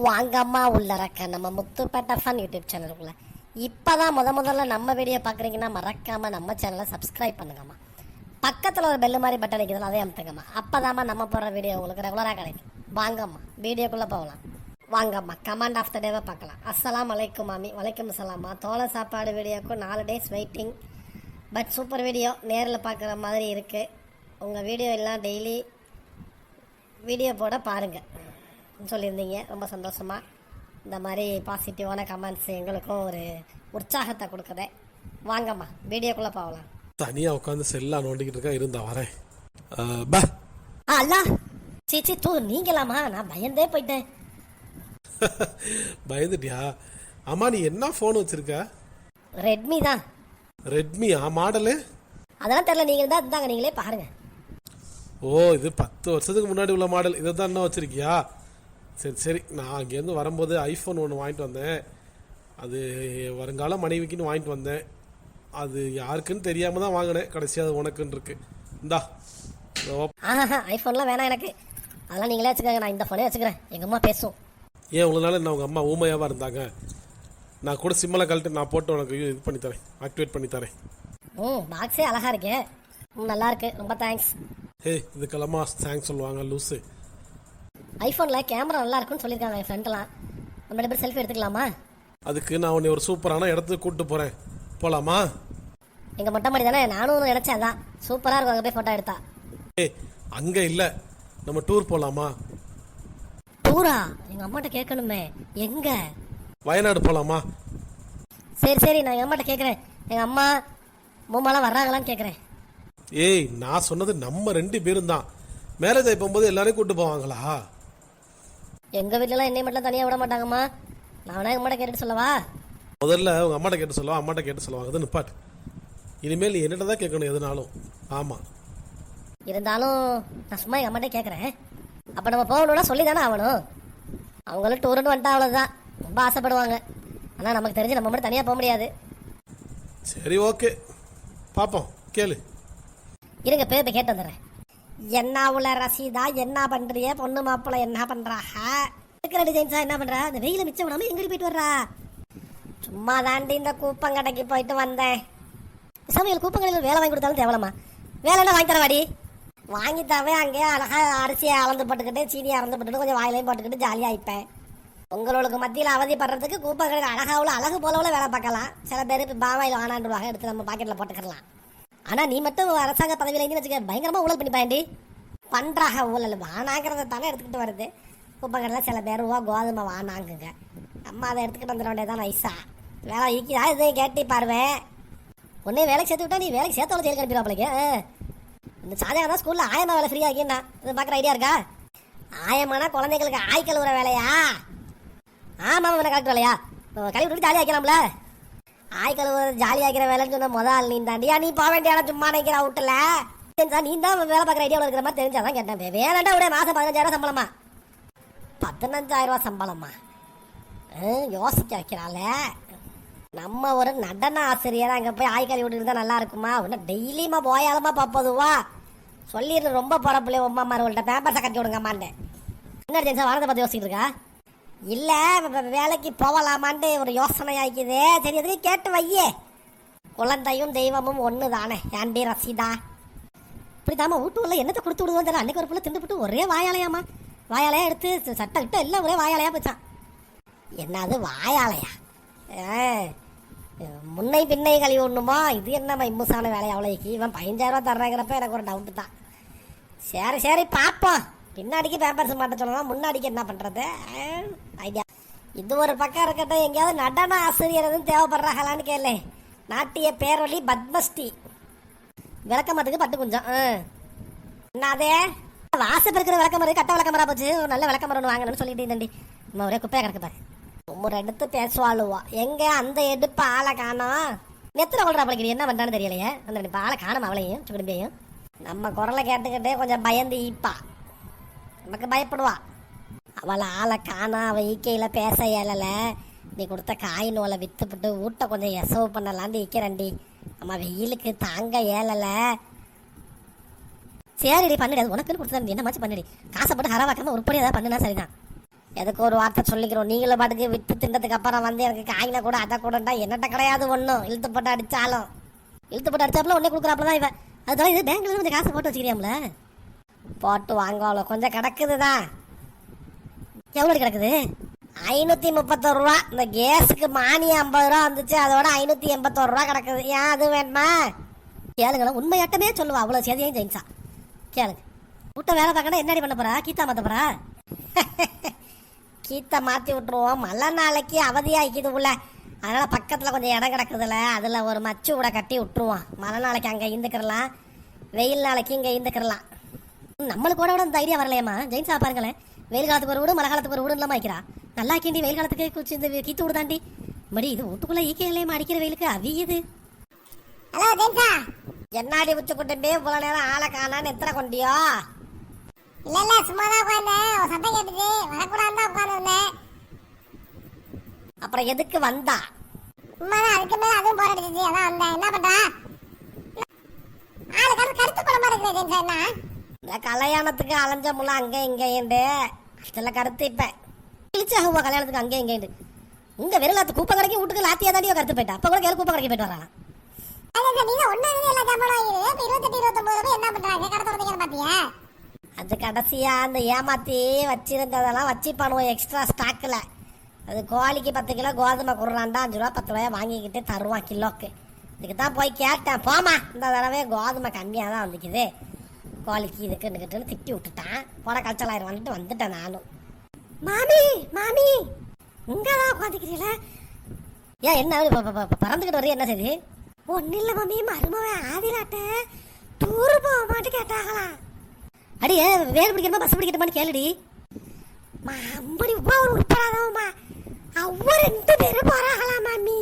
வாங்கம்மா உள்ளறக்க நம்ம Muthupettai fun YouTube சேனலுக்குள்ள இப்போதான் முதல்ல நம்ம வீடியோ பார்க்குறீங்கன்னா மறக்காமல் நம்ம சேனலை சப்ஸ்கிரைப் பண்ணுங்கம்மா. பக்கத்தில் ஒரு பெல்லு மாதிரி பட்டன் வைக்கிறதுல அதே அமுத்துங்கம்மா. அப்போதாம்மா நம்ம போடுற வீடியோ உங்களுக்கு ரெகுலராக கிடைக்கும். வாங்கம்மா வீடியோக்குள்ளே போகலாம். வாங்கம்மா கமாண்ட் ஆஃப் த டேவை பார்க்கலாம். அஸ்ஸலாம் அலைக்கும் மாமி. வலைக்கும் சலாமா. தோலை சாப்பாடு வீடியோக்கு 4 days waiting. But super video, நேரில் பார்க்குற மாதிரி இருக்குது. உங்கள் வீடியோ எல்லாம் டெய்லி வீடியோ போட பாருங்கள் சொல்லியிருந்தீங்க. ரொம்ப சந்தோஷமாக இந்த மாதிரி பாசிட்டிவான கமெண்ட்ஸ் எங்களுக்கும் ஒரு உற்சாகத்தை கொடுக்குதே. வாங்கம்மா வீடியோக்குள்ளே போகலாம். தனியாக உட்காந்து செல்லா நோண்டிக்கிட்டு இருக்கா, இருந்தா வரேன். அல்லா சீச்சி தூ நீங்களாமா, நான் பயந்தே போயிட்டேன். பயந்துட்டியா? அம்மா நீ என்ன ஃபோன் வச்சிருக்க? ரெட்மி தான். ரெட்மியா? மாடலு அதெல்லாம் தெரியல, நீங்கள் தான் இருந்தாங்க, நீங்களே பாருங்க. ஓ, இது 10 வருஷத்துக்கு முன்னாடி உள்ள மாடல். இதை தான் இன்னும் வச்சிருக்கியா? சரி சரி. நான் அங்கேருந்து வரும்போது ஐஃபோன் ஒன்று வாங்கிட்டு வந்தேன். அது வருங்கால மனைவிக்குன்னு வாங்கிட்டு வந்தேன். அது யாருக்குன்னு தெரியாம தான் வாங்கினேன். கடைசியாக அது உனக்குன்னு இருக்கு. இந்தா. ஐஃபோன்லாம் வேணாம் எனக்கு, அதெல்லாம் நீங்களே வச்சுக்கோங்க. நான் இந்த ஃபோனே வச்சுக்கிறேன். எங்கள் அம்மா பேசும். ஏன் இவ்வளோ நாள் என்ன உங்கள் அம்மா ஊமையாவாக இருந்தாங்க? நான் கூட சிம்மில் கழட்டு நான் போட்டு உனக்கு இது பண்ணி தரேன், ஆக்டிவேட் பண்ணி தரேன். பாக்ஸே அழகா இருக்கு. நல்லா இருக்கு, ரொம்ப தேங்க்ஸ். இதுக்கெல்லாமா தேங்க்ஸ் சொல்லுவாங்க லூஸு? ஐஃபோனில் கேமரா நல்லா இருக்குன்னு சொல்லியிருக்காங்க என் ஃப்ரெண்ட்லாம். நம்ம 2 பேர் செல்ஃபி எடுத்துக்கலாமா? அதுக்கு நான் உன்னை ஒரு சூப்பரான இடத்துக்கு கூப்பிட்டு போகிறேன், போகலாமா? எங்கள் மொட்டை மாடி தானே, நானும் நினச்சேன். அதான் சூப்பராக இருக்கும் அங்கே போய் ஃபோட்டோ எடுத்தா. அங்கே இல்லை, நம்ம டூர் போகலாமா? டூரா? எங்கள் அம்மாட்ட கேட்கணுமே. எங்க? வயநாடு போகலாமா? சரி சரி, நான் எங்கள் அம்மாட்ட கேட்குறேன். எங்கள் அம்மா மூமாலாம் வர்றாங்களான்னு கேட்குறேன். நான் சொன்னது நம்ம 2 பேரும் தான். மேரேஜ் ஆகி போகும்போது எல்லாரையும் கூப்பிட்டு போவாங்களா? எங்கள் வீட்டிலலாம் என்னை மட்டும் தனியாக விட மாட்டாங்கம்மா. நான் வேணா எங்கள் அம்மாட்ட கேட்டு சொல்லவா? முதல்ல உங்கள் அம்மாட்ட கேட்டு சொல்லுவா, அம்மாட்ட கேட்டு சொல்லுவாங்க. அது நிப்பாட்டு. இனிமேல் நீ என்னட்ட தான் கேட்கணும் எதுனாலும். ஆமாம், இருந்தாலும் நான் சும்மா எங்கள் அம்மாட்டே கேட்குறேன். அப்போ நம்ம போகணுன்னா சொல்லி தானே ஆகணும். அவங்களும் டூருன்னு வந்துட்டா அவ்வளோதான், ரொம்ப ஆசைப்படுவாங்க. ஆனால் நமக்கு தெரிஞ்சு நம்ம மட்டும் தனியாக போக முடியாது. சரி ஓகே, பார்ப்போம். கேளு. இருங்க, போய் கேட்டு வந்துடுறேன். என்ன உள்ள ரசீதா, என்ன பண்ணுறிய? பொண்ணு மாப்பிள்ளை என்ன பண்ணுறாக? இருக்கிற டிசைன்ஸா என்ன பண்ணுறா? இந்த வெயில மிச்சம் விடாமல் எங்கே போயிட்டு வர்றா? சும்மா தாண்டி இந்த கூப்பங்கடைக்கு போயிட்டு வந்தேன். சமையல் கூப்பங்கடையில் வேலை வாங்கி கொடுத்தாலும் தேவலம்மா. வேலை என்ன வாங்கி தரவாடி? வாங்கி தரவே அங்கேயே அழகா அரிசியை அளந்து போட்டுக்கிட்டு சீனியை அளந்து போட்டுக்கிட்டு கொஞ்சம் வாயிலையும் போட்டுக்கிட்டு ஜாலியாக ஆயிப்பேன். உங்களுக்கு மத்தியில் அவதிப்படுறதுக்கு கூப்பங்கடைக்கு அழகாவில் அழகு போலவில் வேலை பார்க்கலாம். சில பேர் இப்போ பாவாயில் வானாண்டுருவாங்க, எடுத்து நம்ம பாக்கெட்டில் போட்டுக்கலாம். ஆனால் நீ மட்டும் அரசாங்க பதவியில் இருந்து வச்சுக்க, பயங்கரமாக ஊழல் பண்ணி பாயண்டி. பண்ணுறாக ஊழல். வானாங்கிறத தானே எடுத்துக்கிட்டு வருது. குப்பைக்கடையில் சில பேர் கோதுமை வானாங்குங்க. நம்ம அதை எடுத்துக்கிட்டு வந்துட வேண்டியதான் நைஸா. வேலை இருக்குதா இதையும் கேட்டு பாருவேன். உன்னே வேலைக்கு சேர்த்து விட்டா நீ வேலைக்கு சேர்த்தவளை ஜெயிலுக்கு அனுப்பிடுவாப்பிளைக்கு. இந்த சாதகம் தான் ஸ்கூலில் ஆயம்மா வேலை ஃப்ரீயாக ஆகினா இது பார்க்குற ஐடியா இருக்கா? ஆயம்மானா குழந்தைங்களுக்கு ஆய் கழுவுற வேலையா? ஆமாம், என்ன கரெக்ட் வேலையா? கழுவி விட்டு ஜாலியாக ஆக்கலாம்ல. ஆய் கழுவுறது ஜாலி ஆக்கிற வேலைன்னு சொன்ன முதல் நீ தாண்டியா? நீ போக வேண்டிய சும்மா நினைக்கிற அவுட்டில் தெரிஞ்சா நீ தான் வேலை பார்க்குற ஐடியாவில் இருக்கிற மாதிரி தெரிஞ்சாதான் கேட்டேன். வேணாண்டா விட. மாதம் 15,000 சம்பளமா? 15,000 சம்பளமா? யோசிக்க வைக்கிறாள. நம்ம ஒரு நடன ஆசிரியர் அங்கே போய் ஆய் கழுவி விட்டு இருந்தால் நல்லா இருக்குமா? ஒன்று டெய்லியுமா போயாலுமா பார்ப்பதுவா? சொல்லிடுற ரொம்ப போகிறப்பிள்ளைய உமா மாறுவல்கிட்ட பேப்பர்ஸை கட்டி விடுங்கம்மான்ட்டு. என்ன ஜென்ஸா வாரத்தை பார்த்து யோசிக்கிட்டு இருக்கா? இல்லை வேலைக்கு போகலாமான்ட்டு ஒரு யோசனை ஆகிக்குது. சரி, எதுக்கு கேட்டு வையே. குழந்தையும் தெய்வமும் ஒன்று தானே ஏன்டி ரசீதா? இப்படி தாமா வீட்டுக்குள்ள என்னத்தை கொடுத்து விடுவோம் தெரியல. அன்னைக்கு ஒரு பிள்ளை திண்டுபிட்டு ஒரே வாயாலையாமா. வாயாலையா எடுத்து சட்டை கிட்ட எல்லாம் ஒரே வாயாலையா போச்சான். என்னது வாயாலையா? முன்னை பின்னை கழுவி ஒண்ணுமா? இது என்னம்மா இம்முசான வேலையை அவ்வளோக்கு? இவன் 15,000 தர்றாங்கிறப்ப எனக்கு ஒரு டவுட்டு தான். சரி சரி பார்ப்போம். பின்னாடிக்கு பேப்பர்ஸ் மாட்ட சொல்லலாம், முன்னாடிக்கு என்ன பண்ணுறது ஐடியா. இது ஒரு பக்கம் இருக்கட்டும். எங்கேயாவது நடன ஆசிரியர் எதுவும் தேவைப்படுறாங்களான்னு கேளு. நாட்டிய பேரொழி பத்மஸ்ரீ விளக்கமரத்துக்கு பட்டு குஞ்சம். என்னதே வாசப்பு இருக்கிற விளக்கமரம் கட்ட விளக்கமரா போச்சு. ஒரு நல்ல விளக்கமரம் ஒன்று வாங்கணும்னு சொல்லிட்டு இருந்தேன்டி. நம்ம ஒரே குப்பையாக கிடக்குப்பாரு. ஒரு எடுத்து பேசுவாளுவா. எங்க அந்த எடுப்பு ஆளை காணோம். நெத்திர கொள்றா பழகிடு என்ன பண்ணுறான்னு தெரியலையே. அந்த எடுப்பு ஆளை காணும். அவளையும் சுடும்பையும் நம்ம குரலை கேட்டுக்கிட்டே கொஞ்சம் பயந்து ஈப்பா. நமக்கு பயப்படுவா. அவளை ஆளை காணா. அவள் ஈக்கையில் பேச இயலலை. நீ கொடுத்த காய் நூலை விற்றுப்பட்டு ஊட்ட கொஞ்சம் எசவு பண்ணலான்னு ஈக்கிறேன்டி. நம்ம வெயிலுக்கு தாங்க ஏழலை. சரிடி பண்ணிடு. உனக்குன்னு கொடுத்தா என்னமாச்சும் பண்ணிடி. காசை போட்டு ஹரவாக்காம உருப்படி ஏதாவது பண்ணுனா சரிதான். எதுக்கு ஒரு வார்த்தை சொல்லிக்கிறோம், நீங்களும் பாட்டுக்கு விட்டு தின்றதுக்கு அப்புறம் வந்து எனக்கு காயில கூட அதை கூடண்டா என்னட்ட கிடையாது ஒன்றும். இழுத்து போட்டு அடிச்சாலும் இழுத்து போட்டு அடிச்சாப்புல உடனே கொடுக்குறாப்புல தான் இவன். அதனால இது பேங்க்ல கொஞ்சம் காசு போட்டு வச்சுக்கிறியாம்ல, போட்டு வாங்குவாளோ கொஞ்சம் கிடக்குதுதான். எவ்வளோ கிடக்குது? 531 ரூபா. இந்த கேஸுக்கு மானியம் 50 ரூபா வந்துச்சு, அதோட 581 ரூபா கிடக்குது. ஏன் அது வேணுமா? கேளுங்களா, உண்மையாட்டமே சொல்லுவா, அவ்வளோ சேதியும் ஜெயின்ஸா. கேளுங்க, கூட்ட வேலை பார்க்கணும். என்னடி பண்ண போறா? கீதா மாத்த போறா? கீத்தை மாற்றி விட்டுருவோம். மழை நாளைக்கு அவதியாகிக்குது உள்ள, அதனால பக்கத்தில் கொஞ்சம் இடம் கிடக்குதுல்ல, அதில் ஒரு மச்சு கூட கட்டி விட்டுருவோம். மழை நாளைக்கு அங்கே இருந்துக்கிறலாம், வெயில் நாளைக்கு இங்கே இருந்துக்கிறலாம். நம்மளுக்கு கூட இந்த ஐடியா வரலையம்மா. ஜெயின்ஸா பாருங்களேன், வெயில் காலத்துக்கு ஒரு வீடு மழை காலத்துக்கு ஒரு வீடு இல்லாமல் வைக்கிறா. நல்லா இருக்கேண்டி, வெயில் காலத்துக்கு குச்சி இந்த கீத்து விடுதாண்டி. மடி இது வீட்டுக்குள்ளே ஈக்கையிலேயே அடிக்கிற வெயிலுக்கு அவியுது. ஹலோ ஜெயின்ஸா, என்னாடி உச்சி கொண்டு இவ்வளோ நேரம் ஆளை காணான்னு எத்தனை கொண்டியோ? இல்ல இல்ல சும்மா தான் உட்கார்ந்தேன். சத்தம் கேட்டுச்சு, வரக்கூடாதுன்னு தான் உட்கார்ந்துருந்தேன். அப்புறம் எதுக்கு வந்தா? சும்மா தான், அதுக்கு மேல அதுவும் போர் அடிச்சிச்சு, அதான் வந்தேன். என்ன பண்றா? ஆளுக்கு கருத்து படமா இருக்குது ஜெயின்ஸா. என்ன இந்த கல்யாணத்துக்கு அலைஞ்ச முள்ள அங்கே இங்கேண்டு அதில் கருத்து இப்போ கிழிச்சாகுவா. கல்யாணத்துக்கு அங்கே இங்கேண்டு உங்க வெறும் கூப்பை கடைக்கு வீட்டுக்கு லாத்தியா தாண்டியோ கருத்து போயிட்டா. அப்போ கூட கேள்வி கூப்பை கடைக்கு போயிட்டு வரலாம். நீங்க ஒண்ணு எல்லா ஜாமானும் வாங்கிடுது. 28 29 ரூபாய் என்ன பண்றாங்க? கடை தொடர்ந்தீங்கன்னு பாத்தியா? அது கடைசியா அந்த ஏமாத்தி வச்சிருந்ததெல்லாம் வச்சு பண்ணுவோம் எக்ஸ்ட்ரா ஸ்டாக்கில். அது கோழிக்கு 10 கிலோ கோதுமை குடுறான்டா, 5 ரூபா 10 ரூபாய் வாங்கிக்கிட்டு தருவான் கிலோக்கு. இதுக்கு தான் போய் கேட்டேன், போமா இந்த தடவை கோதுமை கம்மியாக தான் வந்துக்குது கோழிக்கு இதுக்குன்னு திட்டி விட்டுட்டான். போட கல்ச்சலாயிரம் வந்துட்டேன் நானும். மாமி மாமி இங்கே தான் உட்காந்துக்கிறீங்களா? ஏன் என்ன பறந்துக்கிட்டு வரையும் என்ன சரி? ஒன்றும் இல்லை மாமி, மருமவன் ஆதிலாட்ட டூரு போக மாட்டு கேட்டாங்களாம். அடியே வேலை பிடிக்கணுமா பஸ் பிடிக்கணுமான்னு கேளுடி. அம்படி ஒரு உட்படாதவமா அவ்வளோ 2 பேரும் போறாங்களா மாமி?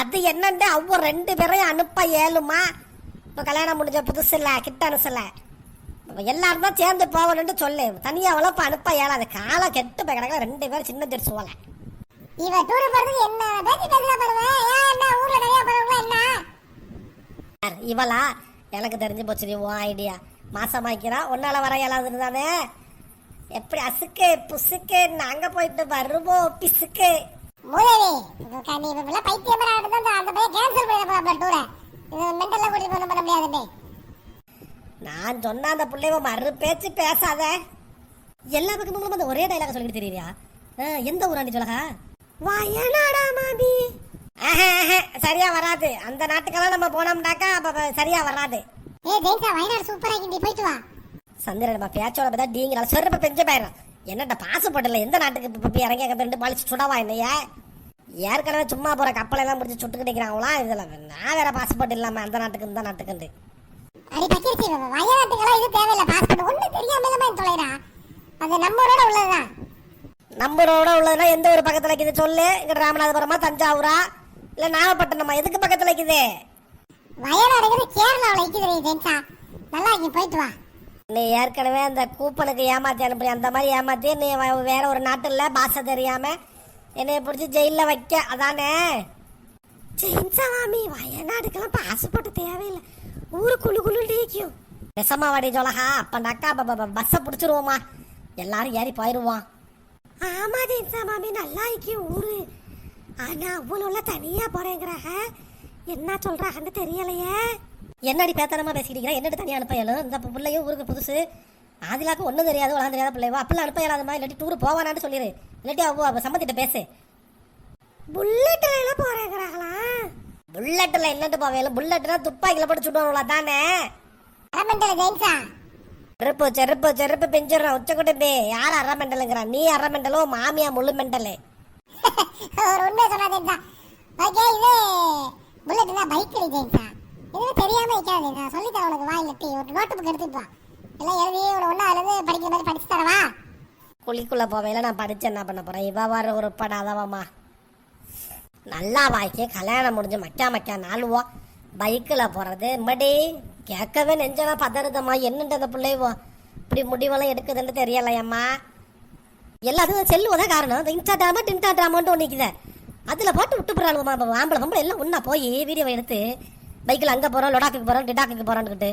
அது என்னண்டு அவ்வளோ 2 பேரையும் அனுப்ப ஏழுமா? இப்போ கல்யாணம் முடிஞ்ச புதுசு இல்லை, கிட்ட அனுசல எல்லாரும் தான் சேர்ந்து போகணும்னு சொல்லு. தனியாக அவ்வளோப்ப அனுப்ப ஏழாது. காலம் கெட்டு போய் கிடக்கல 2 பேரும் சின்ன தெரிச்சு போல. இவ டூர் போறதுக்கு என்ன பேசி பேசலாம் பண்ணுவேன். ஏன் என்ன ஊர்ல நிறைய போறவங்களா என்ன? இவளா எனக்கு தெரிஞ்சு போச்சு உன் ஐடியா. மாசமாக்கிறா ஒன்னால வர இயலாது இருந்தானே. எப்படி அசுக்கு புசுக்கு நாங்க போயிட்டு வருவோம் பிசுக்கு. மூதேவி நீ இப்ப பைத்தியமரா எடுத்து அந்த பையன் கேன்சல் பண்ண போறாப்ல டூரை. இது மென்டலா கூட்டி பண்ண முடியாது. நான் சொன்ன அந்த பிள்ளைவ மறு பேச்சு பேசாத. எல்லா பக்கமும் அந்த ஒரே டைலாக சொல்லிட்டு தெரியுறியா? எந்த ஊராண்டி சொல்லகா? வயநாடா மாமி? சரியா வராது. அந்த நாட்டுக்கெல்லாம் நம்ம போனோம்னாக்கா சரியா வராது. ஏய் ஜெயின்ஸா, வயநாடு சூப்பரா இருக்கு, போயிட்டு வா. சந்திரன் நம்ம பேச்சோட பார்த்தா டீங்கிறால செருப்ப பெஞ்ச போயிடும். என்னட்ட பாசுபோர்ட் இல்லை, எந்த நாட்டுக்கு இப்போ இறங்கி அங்கே 2 பாலிச்சு சுடவா என்னையா? ஏற்கனவே சும்மா போகிற கப்பலெல்லாம் முடிச்சு சுட்டுக்கிட்டு இருக்கிறாங்களா? இதில் நான் வேற பாஸ்போர்ட் இல்லாமல் அந்த நாட்டுக்கு இந்த நாட்டுக்குண்டு. அடி பக்கிருச்சி, வயநாட்டுக்கெல்லாம் இது தேவையில்லை பாஸ்போர்ட். ஒன்றும் தெரியாம தொலைடா, அது நம்மளோட உள்ளதுதான். நம்மளோட உள்ளதுன்னா எந்த ஒரு பக்கத்தில் இருக்குது சொல்லு? இங்கே ராமநாதபுரமா தஞ்சாவூரா இல்லை நாகப்பட்டினமா? எதுக்கு பக்கத்தில் இருக்குது? வயநாடுங்கிறது கேரளாவில் இருக்குது ஜெயின்ஸா, நல்லா இருக்கு, போயிட்டு வா. நீ ஏற்கனவே அந்த கூப்பனுக்கு ஏமாத்தி அனுப்புறீ, அந்த மாதிரி ஏமாத்தி நீ வேற ஒரு நாட்டில் பாஷை தெரியாம என்னைய பிடிச்சி ஜெயிலில் வைக்க, அதானே? ஜெயின்ஸா மாமி, வயநாடுக்கெல்லாம் பாஸ்போர்ட் தேவையில்லை, ஊரு குழு குழுக்கும். நெசமா வாடி ஜோலகா, அப்பண்டாக்கா பஸ்ஸை பிடிச்சிருவோமா, எல்லாரும் ஏறி போயிடுவோம். ஆமா ஜெயின்ஸா மாமி, நல்லா இருக்கு ஊரு. ஆனா அவ்வளோ தனியா போறேங்கிறாங்க, என்ன சொல்றாங்கன்னு தெரியலையே. என்னடி பேத்தனமா பேசிக்கிறீங்க? என்னட்டு தனியாக அனுப்பையாலும்? இந்த பிள்ளையும் ஊருக்கு புதுசு, ஆதிலாக்கு ஒன்றும் தெரியாது, உலகம் தெரியாத பிள்ளைவா, அப்படிலாம் அனுப்ப இயலாதமா? இல்லாட்டி டூர் போவானான்னு சொல்லிடு, இல்லாட்டி அவ சம்மத்திட்ட பேசு. புல்லட்ல எல்லாம் போறேங்கிறாங்களா? புல்லட்ல என்னட்டு போவேலும்? புல்லட்னா துப்பாக்கில போட்டு சுடுவாங்களா தானே? செருப்பு செருப்பு செருப்பு பெஞ்சிடறோம் உச்சக்குட்டே. யார் அரை மெண்டலுங்கிறான்? நீ அரை மெண்டலோ மாமியா முழு மெண்டலு? ஒரு உண்மை சொல்லாதேன்டா. ஓகே, இது புல்லட்னா பைக் ஜெயின்ஸா, இது தெரியாம வைக்காதே. நான் சொல்லி தரேன் உனக்கு, வாய் லட்டி ஒரு நோட்டு புக் எடுத்துட்டு வா, எல்லாம் எழுதி ஒரு ஒன்னாவது படிக்கிற மாதிரி படிச்சு தரவா. குழிக்குள்ள போவையில நான் படிச்சு என்ன பண்ண போறேன்? இவ வர ஒரு படாதவமா நல்லா வாய்க்கு கல்யாணம் முடிஞ்சு மக்கா நாளுவோ பைக்கில் போறது மடி கேட்கவே நெஞ்செல்லாம் பதறுதம்மா. என்னட்டு அந்த பிள்ளைவோ இப்படி முடிவெல்லாம் எடுக்குதுன்னு தெரியலையம்மா. எல்லாத்துக்கும் செல்லுவதான் காரணம். இந்த இன்ஸ்டாகிராமா டின்ஸ்டாகிராமான்ட்டு ஒன்று நிற்குது, அதில் போட்டு விட்டு போகிறாளுமா. ஆம்பளை பொம்பளை எல்லாம் ஒன்றா போய் வீடியோவை எடுத்து பைக்கில் அங்கே போகிறோம், லொடாக்குக்கு போகிறோம், டிடாக்குக்கு போகிறோன்னுக்கிட்டு.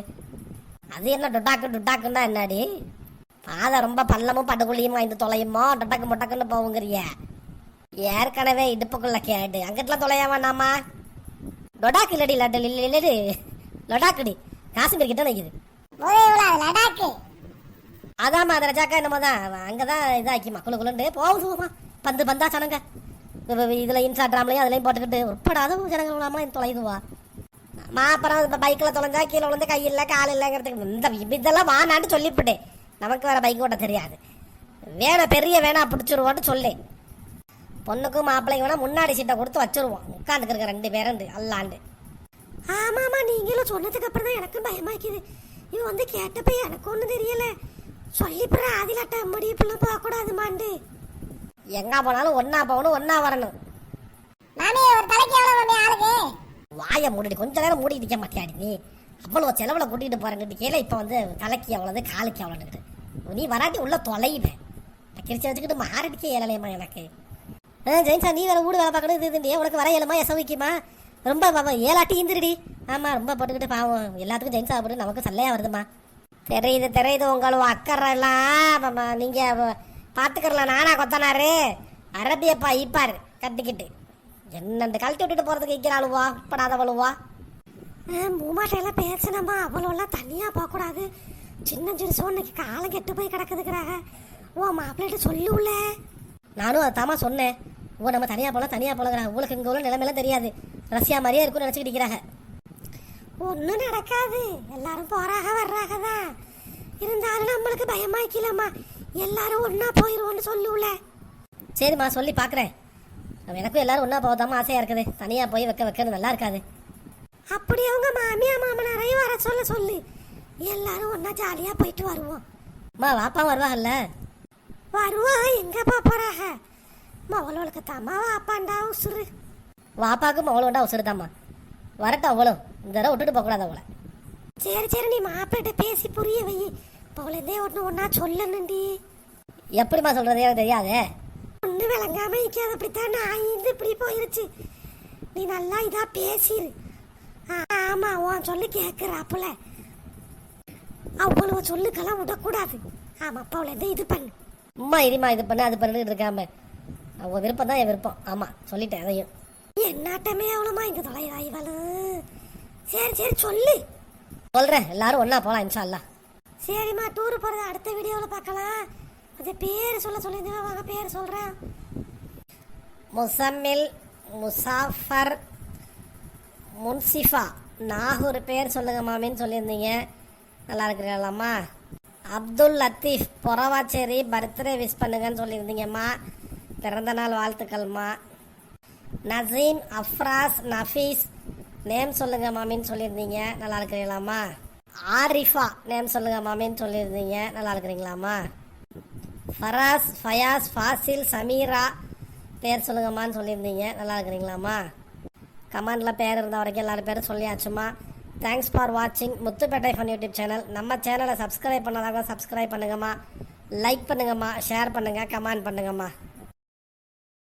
அது என்ன டொட்டாக்குன்னா என்னடி? பாதை ரொம்ப பள்ளமும் படுகுழியும் வாய்ந்து தொலையுமோ டொட்டக்கு முட்டக்குன்னு போகுங்கிறிய. ஏற்கனவே இடுப்புக்குள்ள கேடு அங்கிட்டலாம் தொலைய வேண்டாமா. லொடாக்கு இல்லடி இல்லடி லொடாக்குடி காஷ்மீர் கிட்ட நிற்குது. லடாக்கு அதாம்மா அந்த ரஜாக்கா என்னமோ தான் அங்கதான் இதாக்கிமா குழுக்குள்ளுண்டு போகுமா பந்து பந்தா சனங்க இதுல இன்ஸ்டாகிராம்லயும் அதுலயும் போட்டுக்கிட்டு உட்படாத ஜனங்கள் இல்லாம தொலைதுவா. அப்புறம் இப்போ பைக்கில் தொலைஞ்சா கீழே விழுந்து கை இல்லை கால் இல்லைங்கிறதுக்கு இந்த இதெல்லாம் வானான்னு சொல்லிவிட்டேன். நமக்கு வேற பைக் ஓட்ட தெரியாது. வேணா பெரிய வேணா பிடிச்சிருவோன்னு சொல்லி பொண்ணுக்கும் மாப்பிள்ளைக்கு வேணா முன்னாடி சீட்டை கொடுத்து வச்சிருவோம். உட்காந்துக்கிருக்க 2 பேரும் அல்லாண்டு. ஆமாம்மா நீங்களும் சொன்னதுக்கு அப்புறம் தான் எனக்கும் பயமாக்குது. இவன் வந்து கேட்டப்ப எனக்கு ஒன்றும் தெரியல. சொல்லிப்புற அதிலாட்ட முடிப்புலாம் போகக்கூடாதுமாண்டு. எங்க போனாலும் ஒன்னா போகணும் ஒன்னா வரணும். மாமி ஒரு தலைக்கு எவ்வளவு மாமி ஆளுக்கு? வாயை மூடிட்டு கொஞ்ச நேரம் மூடி நிற்க மாட்டியாடி நீ. அவ்வளோ செலவில் கூட்டிகிட்டு போறேன்ட்டு கேள. இப்போ வந்து தலைக்கு எவ்வளவு காலுக்கு எவ்வளோன்னுட்டு நீ வராட்டி உள்ள தொலைவேன். கிரிச்சு வச்சுக்கிட்டு மாறிடுக்கே ஏழலையம்மா எனக்கு. ஜெயின்சா நீ வேற வீடு வேலை பார்க்கணும் இது இதுண்டியே உனக்கு வர ஏழுமா எசவிக்குமா ரொம்ப பாவம் ஏழாட்டி இந்திரடி. ஆமாம் ரொம்ப போட்டுக்கிட்டு பாவம் எல்லாத்துக்கும் ஜெயின்சா அப்படி நமக்கு சல்லையா வருதுமா. தெரியுது உங்களும் அக்கறைலாம் நீங்கள் பார்த்துக்கறலாம். நானா கொத்தனாரு அரபியப்பா ஈப்பாரு கட்டிக்கிட்டு என்னண்டு கழட்டி விட்டுட்டு போகிறதுக்கு வைக்கிறாளுவா படாதவளுவா. மூமாட்டையெல்லாம் பேசினம்மா அவ்வளோலாம் தனியாக போகக்கூடாது. சின்ன சோன்னைக்கு காலம் கெட்டு போய் கிடக்குதுக்கிறாங்க. ஓ மாப்பிள்ளைகிட்ட சொல்லுல. நானும் அதை தாமா சொன்னேன். ஓ நம்ம தனியாக போலங்கிறாங்க. உங்களுக்கு இங்கே உள்ள நிலைமையெல்லாம் தெரியாது. ரஷ்யா மாதிரியே இருக்குன்னு நினச்சிக்கிட்டு இருக்கிறாங்க. ஒன்றும் நடக்காது. எல்லாரும் போறாக வர்றாக தான். இருந்தாலும் நம்மளுக்கு பயமாக்கலம்மா. எல்லாரும் ஒன்றா போயிடுவோன்னு சொல்லுல. சரிம்மா சொல்லி பார்க்குறேன். எனக்கும் எல்லாரும் ஒன்றா போதாம ஆசையாக இருக்குது. தனியாக போய் வைக்கிறது நல்லா இருக்காது. அப்படி அவங்க மாமியா மாமனாரையும் வர சொல்லு. எல்லாரும் ஒன்றா ஜாலியாக போயிட்டு வருவோம். அம்மா வாப்பா வருவாங்கல்ல? வருவா. எங்கே போகிறாங்க? மவளோளுக்கு தாம்மா வாப்பாண்டா உசுறு. வாப்பாவுக்கு மவளோண்டா உசுறு தாம்மா. வரட்டும் அவளும் இந்த தடவை விட்டுட்டு போகக்கூடாது அவளை. சரி நீ மாப்பிள்ளைகிட்ட பேசி புரிய வை. அவளே ஒன்றா சொல்லணுண்டி. எப்படிம்மா சொல்கிறது எனக்கு தெரியாதே. ஒன்று விளங்காம இருக்காது. அப்படித்தான் நான் இப்படி போயிருச்சு. நீ நல்லா இதா பேசிடு. ஆமா உன் சொல்லி கேட்குறாப்புல. அவ்வளவு சொல்லுக்கெல்லாம் விடக்கூடாது. ஆமா அப்பா அவளை இது பண்ணு. அம்மா இதுமா இது பண்ணு அது பண்ணிட்டு இருக்காம அவங்க விருப்பம் தான் என் விருப்பம். ஆமா சொல்லிட்டேன் அதையும். என்னாட்டமே அவ்வளோமா இங்கே தொலைவாய்வாளு. சரி சொல்லு. சொல்கிறேன் எல்லாரும் ஒன்றா போகலாம் இன்ஷா அல்லாஹ். சரிம்மா டூர் போகிறது அடுத்த வீடியோவில் பார்க்கலாம். அது பேர் சொல்லியிருந்தா வாங்க பேர் சொல்கிறேன். முசம்மில் முசாஃபர் முன்சிஃபா நாகூர் பேர் சொல்லுங்க மாமின்னு சொல்லியிருந்தீங்க. நல்லா இருக்கிறீங்களாம்மா. அப்துல் லத்தீஃப் பொறவாச்சேரி பர்த்டே விஷ் பண்ணுங்கன்னு சொல்லியிருந்தீங்கம்மா. பிறந்த நாள் வாழ்த்துக்கள்மா. நசீம் அஃப்ராஸ் நஃபீஸ் நேம் சொல்லுங்க மாமின்னு சொல்லியிருந்தீங்க. நல்லா இருக்கிறீங்களாம்மா. ஆரிஃபா நேம் சொல்லுங்க மாமின்னு சொல்லியிருந்தீங்க. நல்லா இருக்கிறீங்களாம்மா. ஃபராஸ் ஃபயாஸ் ஃபாசில் சமீரா பேர் சொல்லுங்கம்மான்னு சொல்லியிருந்தீங்க. நல்லா இருக்கிறீங்களாம்மா. கமெண்டில் பேர் இருந்த வரைக்கும் எல்லாரும் பேரும் சொல்லியாச்சுமா. தேங்க்ஸ் ஃபார் வாட்சிங் முத்துப்பேட்டை ஃபன் யூடியூப் சேனல். நம்ம சேனலை சப்ஸ்கிரைப் பண்ணாதாங்க சப்ஸ்கிரைப் பண்ணுங்கம்மா. லைக் பண்ணுங்கம்மா. ஷேர் பண்ணுங்கள். கமெண்ட் பண்ணுங்கம்மா.